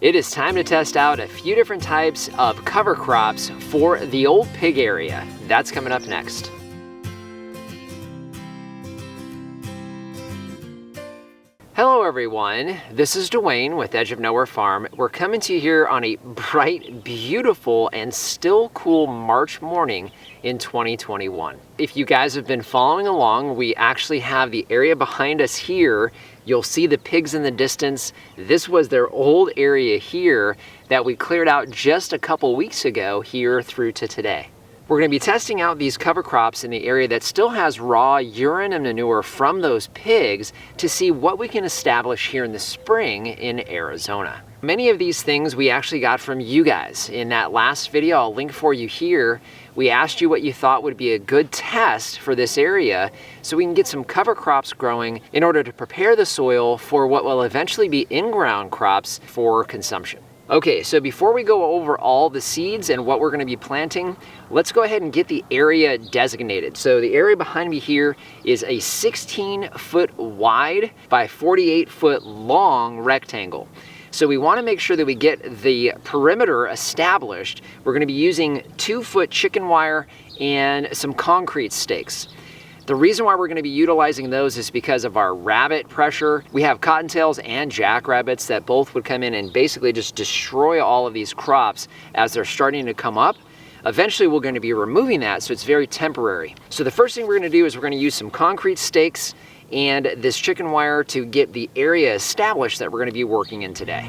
It is time to test out a few different types of cover crops for the old pig area. That's coming up next. Hello everyone, this is Dwayne with Edge of Nowhere Farm. We're coming to you here on a bright, beautiful, and still cool March morning in 2021. If you guys have been following along, we actually have the area behind us here. You'll see the pigs in the distance. This was their old area here that we cleared out just a couple weeks ago here through to today. We're going to be testing out these cover crops in the area that still has raw urine and manure from those pigs to see what we can establish here in the spring in Arizona. Many of these things we actually got from you guys. In that last video, I'll link for you here, we asked you what you thought would be a good test for this area so we can get some cover crops growing in order to prepare the soil for what will eventually be in-ground crops for consumption. Okay, so before we go over all the seeds and what we're going to be planting, let's go ahead and get the area designated. So the area behind me here is a 16-foot wide by 48-foot long rectangle. So we want to make sure that we get the perimeter established. We're going to be using 2-foot chicken wire and some concrete stakes. The reason why we're going to be utilizing those is because of our rabbit pressure. We have cottontails and jackrabbits that both would come in and basically just destroy all of these crops as they're starting to come up. Eventually we're going to be removing that, so it's very temporary. So the first thing we're going to do is we're going to use some concrete stakes and this chicken wire to get the area established that we're going to be working in today.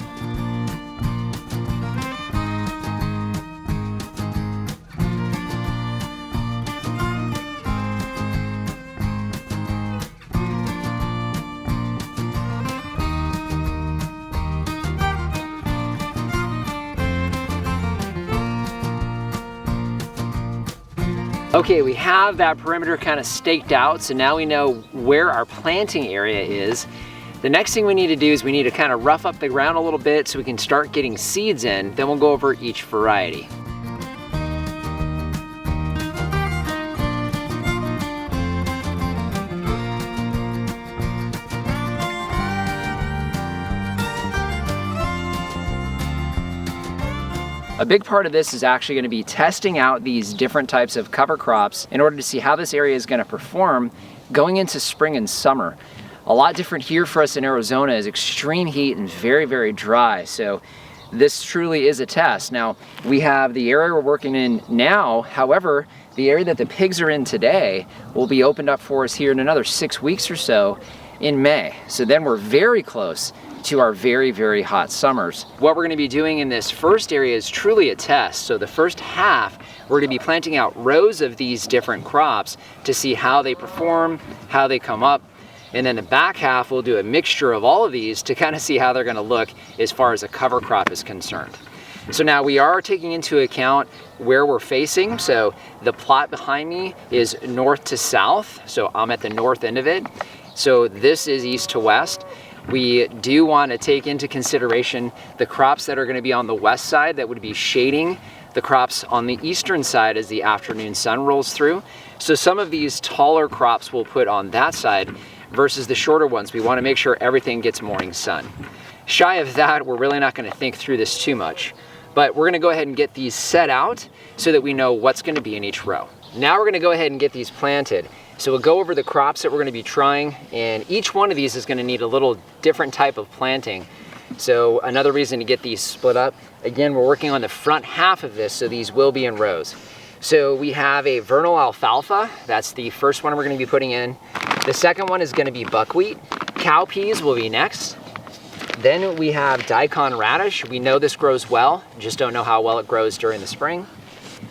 Okay, we have that perimeter kind of staked out, so now we know where our planting area is. The next thing we need to do is we need to kind of rough up the ground a little bit so we can start getting seeds in, then we'll go over each variety. A big part of this is actually going to be testing out these different types of cover crops in order to see how this area is going to perform going into spring and summer. A lot different here for us in Arizona is extreme heat and very, very dry. So this truly is a test. Now, we have the area we're working in now. However, the area that the pigs are in today will be opened up for us here in another 6 weeks or so in May. So then we're very close to our very, very hot summers. What we're going to be doing in this first area is truly a test. So the first half, we're going to be planting out rows of these different crops to see how they perform, how they come up. And then the back half, we'll do a mixture of all of these to kind of see how they're going to look as far as a cover crop is concerned. So now we are taking into account where we're facing. So the plot behind me is north to south. So I'm at the north end of it. So this is east to west. We do want to take into consideration the crops that are going to be on the west side that would be shading the crops on the eastern side as the afternoon sun rolls through. So some of these taller crops we'll put on that side versus the shorter ones. We want to make sure everything gets morning sun. Shy of that, we're really not going to think through this too much. But we're going to go ahead and get these set out so that we know what's going to be in each row. Now we're going to go ahead and get these planted. So we'll go over the crops that we're going to be trying, and each one of these is going to need a little different type of planting. So another reason to get these split up, again, we're working on the front half of this, so these will be in rows. So we have a vernal alfalfa. That's the first one we're going to be putting in. The second one is going to be buckwheat. Cowpeas will be next. Then we have daikon radish. We know this grows well, just don't know how well it grows during the spring.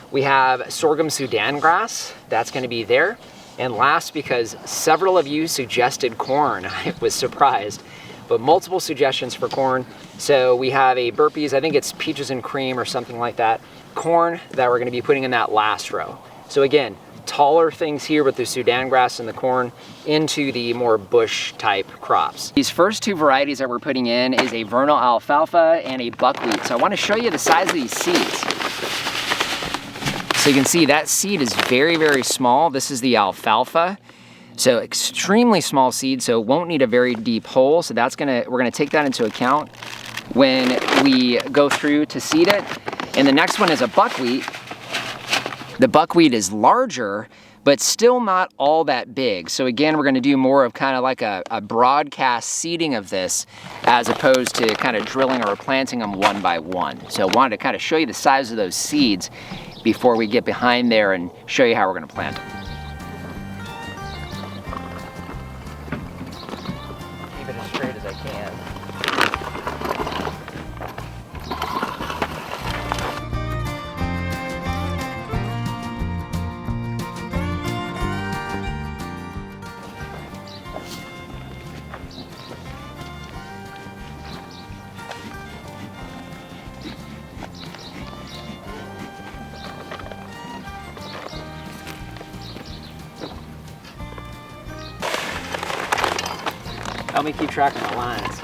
We have sorghum Sudan grass. That's going to be there. And last, because several of you suggested corn, I was surprised, but multiple suggestions for corn. So we have a burpees, I think it's peaches and cream or something like that, corn that we're going to be putting in that last row. So again, taller things here with the Sudan grass and the corn into the more bush type crops. These first two varieties that we're putting in is a vernal alfalfa and a buckwheat. So I want to show you the size of these seeds. So you can see that seed is very, very small. This is the alfalfa. So extremely small seed, so it won't need a very deep hole. So we're gonna take that into account. when we go through to seed it. And the next one is a buckwheat. The buckwheat is larger, but still not all that big. So again, we're gonna do more of kind of like a broadcast seeding of this as opposed to kind of drilling or planting them one by one. So I wanted to kind of show you the size of those seeds before we get behind there and show you how we're gonna plant them. Keep it as straight as I can. Help me keep track of the lines.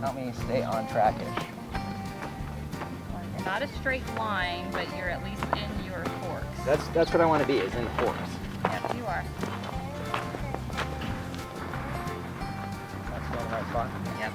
Help me stay on trackish. You're not a straight line, but you're at least in your forks. That's what I want to be, is in the forks. Yes, you are. That's going the right spot. Yep.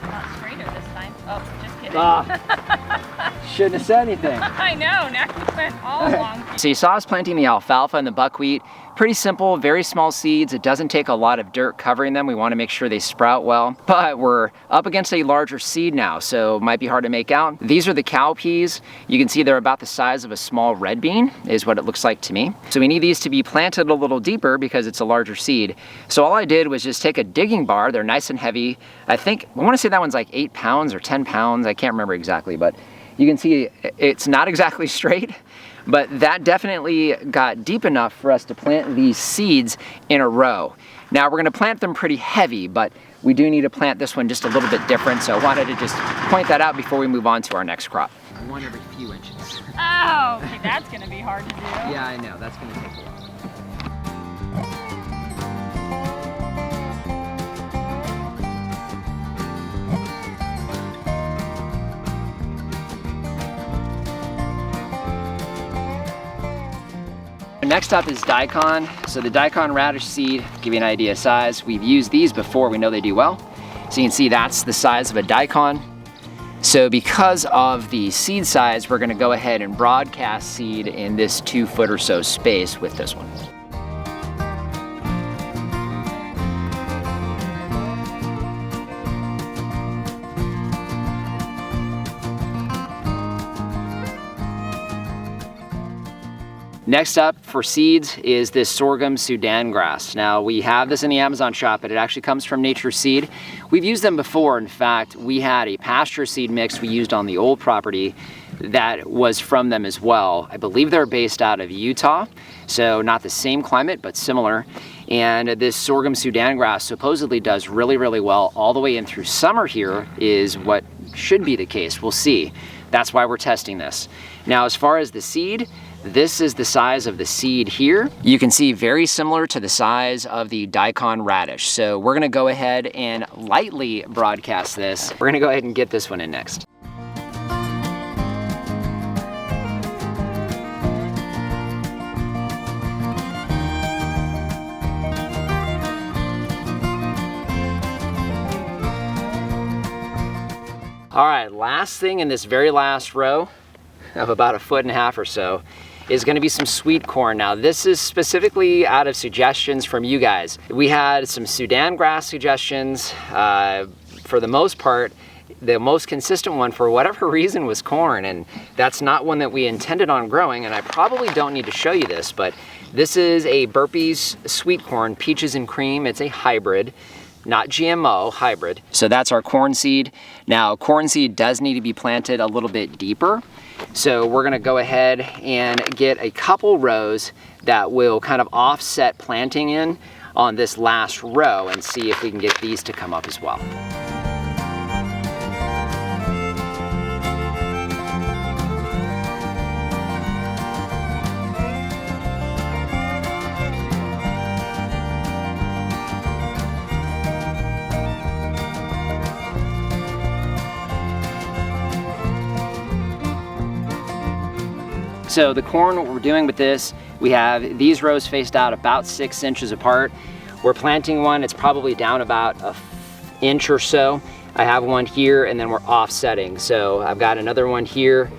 Not straighter this time. Oh, just kidding. Shouldn't have said anything. I know, now you went all along. So you saw us planting the alfalfa and the buckwheat. Pretty simple, very small seeds. It doesn't take a lot of dirt covering them. We want to make sure they sprout well. But we're up against a larger seed now, so it might be hard to make out. These are the cowpeas. You can see they're about the size of a small red bean, is what it looks like to me. So we need these to be planted a little deeper because it's a larger seed. So all I did was just take a digging bar. They're nice and heavy. I want to say that one's like 8 pounds or 10 pounds. I can't remember exactly, but you can see it's not exactly straight. But that definitely got deep enough for us to plant these seeds in a row. Now we're gonna plant them pretty heavy, but we do need to plant this one just a little bit different, so I wanted to just point that out before we move on to our next crop. One every few inches. Oh, okay, that's gonna be hard to do. Yeah, I know, that's gonna take a while. Next up is daikon. So the daikon radish seed, give you an idea of size. We've used these before, we know they do well. So you can see that's the size of a daikon. So because of the seed size, we're gonna go ahead and broadcast seed in this 2 foot or so space with this one. Next up for seeds is this sorghum Sudan grass. Now we have this in the Amazon shop, but it actually comes from Nature Seed. We've used them before. In fact, we had a pasture seed mix we used on the old property that was from them as well. I believe they're based out of Utah, so not the same climate, but similar. And this sorghum Sudan grass supposedly does really, really well all the way in through summer here is what should be the case. We'll see. That's why we're testing this. Now, as far as the seed, this is the size of the seed here. You can see very similar to the size of the daikon radish. So we're gonna go ahead and lightly broadcast this. We're gonna go ahead and get this one in next. All right, last thing in this very last row of about 1.5 feet or so is gonna be some sweet corn. Now this is specifically out of suggestions from you guys. We had some Sudan grass suggestions. For the most part, the most consistent one for whatever reason was corn, and that's not one that we intended on growing, and I probably don't need to show you this, but this is a Burpee's sweet corn, peaches and cream. It's a hybrid. not GMO, hybrid. So that's our corn seed. Now, corn seed does need to be planted a little bit deeper. So we're gonna go ahead and get a couple rows that will kind of offset planting in on this last row and see if we can get these to come up as well. So the corn, what we're doing with this, we have these rows faced out about 6 inches apart. We're planting one, it's probably down about an inch or so. I have one here and then we're offsetting. So I've got another one here.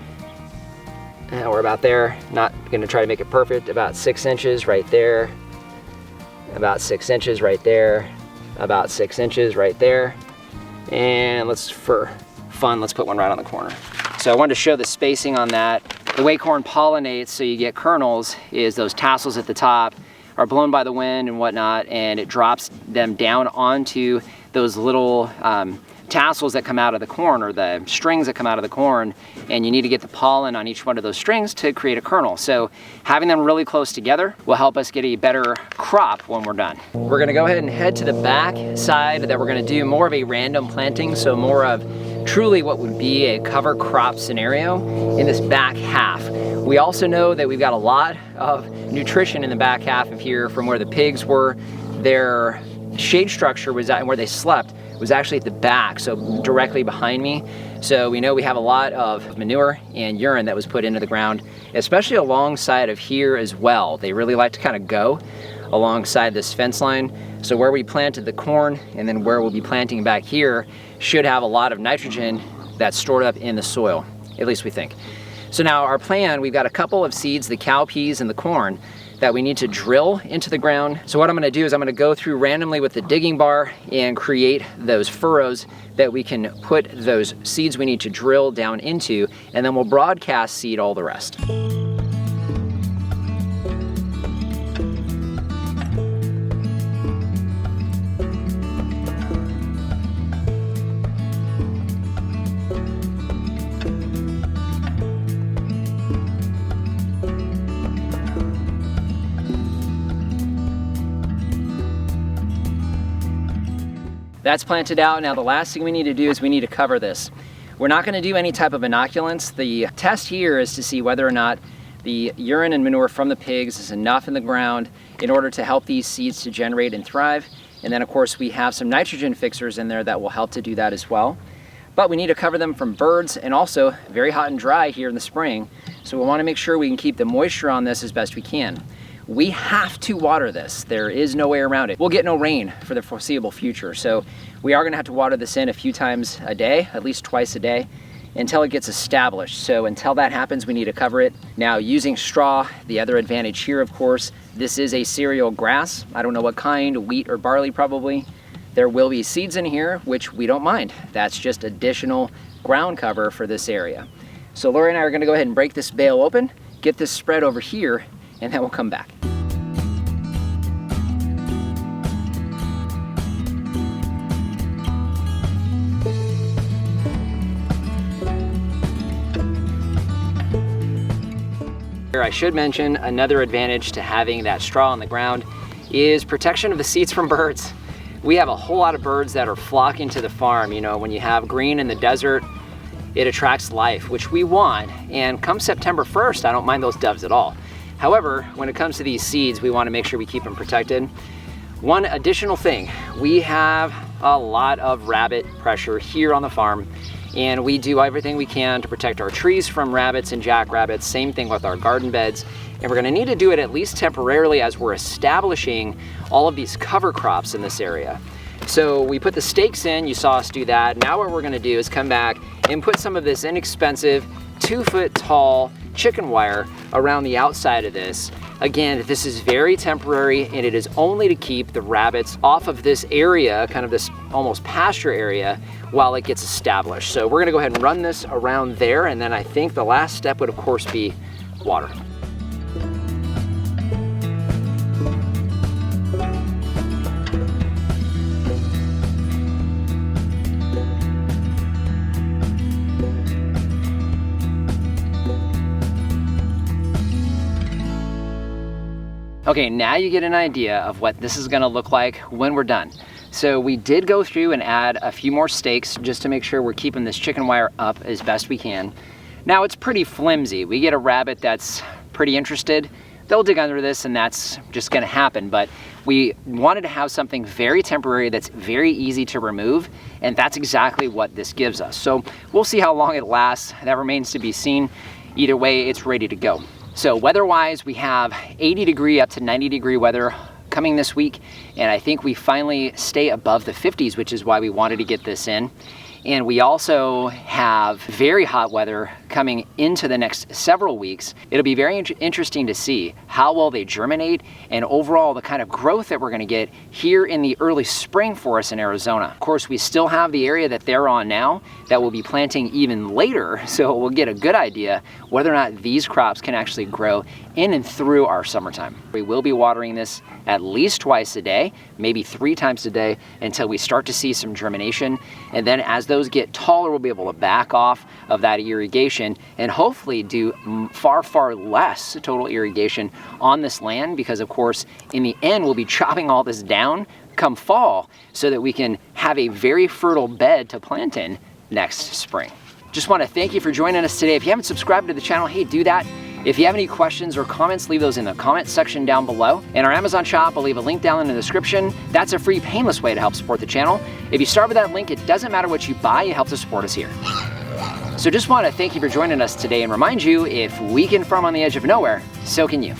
We're about there. Not gonna try to make it perfect. About 6 inches right there. About 6 inches right there. About 6 inches right there. And let's, for fun, let's put one right on the corner. So I wanted to show the spacing on that. The way corn pollinates, so you get kernels, is those tassels at the top are blown by the wind and whatnot, and it drops them down onto those little tassels that come out of the corn, or the strings that come out of the corn, and you need to get the pollen on each one of those strings to create a kernel. So having them really close together will help us get a better crop when we're done. We're gonna go ahead and head to the back side that we're gonna do more of a random planting, so more of truly what would be a cover crop scenario in this back half. We also know that we've got a lot of nutrition in the back half of here from where the pigs were. Their shade structure was at, where they slept was actually at the back, so directly behind me. So we know we have a lot of manure and urine that was put into the ground, especially alongside of here as well. They really like to kind of go alongside this fence line. So where we planted the corn and then where we'll be planting back here should have a lot of nitrogen that's stored up in the soil, at least we think. So now our plan, we've got a couple of seeds, the cowpeas and the corn, that we need to drill into the ground. So what I'm gonna do is I'm gonna go through randomly with the digging bar and create those furrows that we can put those seeds we need to drill down into, and then we'll broadcast seed all the rest. That's planted out. Now the last thing we need to do is we need to cover this. We're not gonna do any type of inoculants. The test here is to see whether or not the urine and manure from the pigs is enough in the ground in order to help these seeds to generate and thrive. And then of course we have some nitrogen fixers in there that will help to do that as well. But we need to cover them from birds, and also very hot and dry here in the spring. So we wanna make sure we can keep the moisture on this as best we can. We have to water this. There is no way around it. We'll get no rain for the foreseeable future. So we are gonna have to water this in a few times a day, at least twice a day, until it gets established. So until that happens, we need to cover it. Now using straw, the other advantage here, of course, this is a cereal grass. I don't know what kind, wheat or barley probably. There will be seeds in here, which we don't mind. That's just additional ground cover for this area. So Lori and I are gonna go ahead and break this bale open, get this spread over here, and then we'll come back. Here I should mention another advantage to having that straw on the ground is protection of the seeds from birds. We have a whole lot of birds that are flocking to the farm. You know, when you have green in the desert, it attracts life, which we want. And come September 1st, I don't mind those doves at all. However, when it comes to these seeds, we want to make sure we keep them protected. One additional thing, we have a lot of rabbit pressure here on the farm, and we do everything we can to protect our trees from rabbits and jackrabbits. Same thing with our garden beds. And we're going to need to do it at least temporarily as we're establishing all of these cover crops in this area. So we put the stakes in, you saw us do that. Now what we're going to do is come back and put some of this inexpensive 2-foot tall chicken wire around the outside of this. Again, this is very temporary, and it is only to keep the rabbits off of this area, kind of this almost pasture area, while it gets established. So we're gonna go ahead and run this around there, and then I think the last step would of course be water. Okay, now you get an idea of what this is gonna look like when we're done. So we did go through and add a few more stakes just to make sure we're keeping this chicken wire up as best we can. Now it's pretty flimsy. We get a rabbit that's pretty interested, they'll dig under this and that's just gonna happen. But we wanted to have something very temporary that's very easy to remove, and that's exactly what this gives us. So we'll see how long it lasts. That remains to be seen. Either way, it's ready to go. So weather-wise, we have 80 degree up to 90 degree weather coming this week, and I think we finally stay above the 50s, which is why we wanted to get this in. And we also have very hot weather coming into the next several weeks. It'll be very interesting to see how well they germinate and overall the kind of growth that we're gonna get here in the early spring for us in Arizona. Of course, we still have the area that they're on now that we'll be planting even later, so we'll get a good idea whether or not these crops can actually grow in and through our summertime. We will be watering this at least twice a day, maybe 3 times a day, until we start to see some germination. And then as those get taller, we'll be able to back off of that irrigation and hopefully do far, far less total irrigation on this land, because of course, in the end, we'll be chopping all this down come fall so that we can have a very fertile bed to plant in next spring. Just want to thank you for joining us today. If you haven't subscribed to the channel, hey, do that. If you have any questions or comments, leave those in the comment section down below. And our Amazon shop, I'll leave a link down in the description. That's a free, painless way to help support the channel. If you start with that link, it doesn't matter what you buy, it helps to support us here. So just want to thank you for joining us today and remind you, if we can farm on the edge of nowhere, so can you.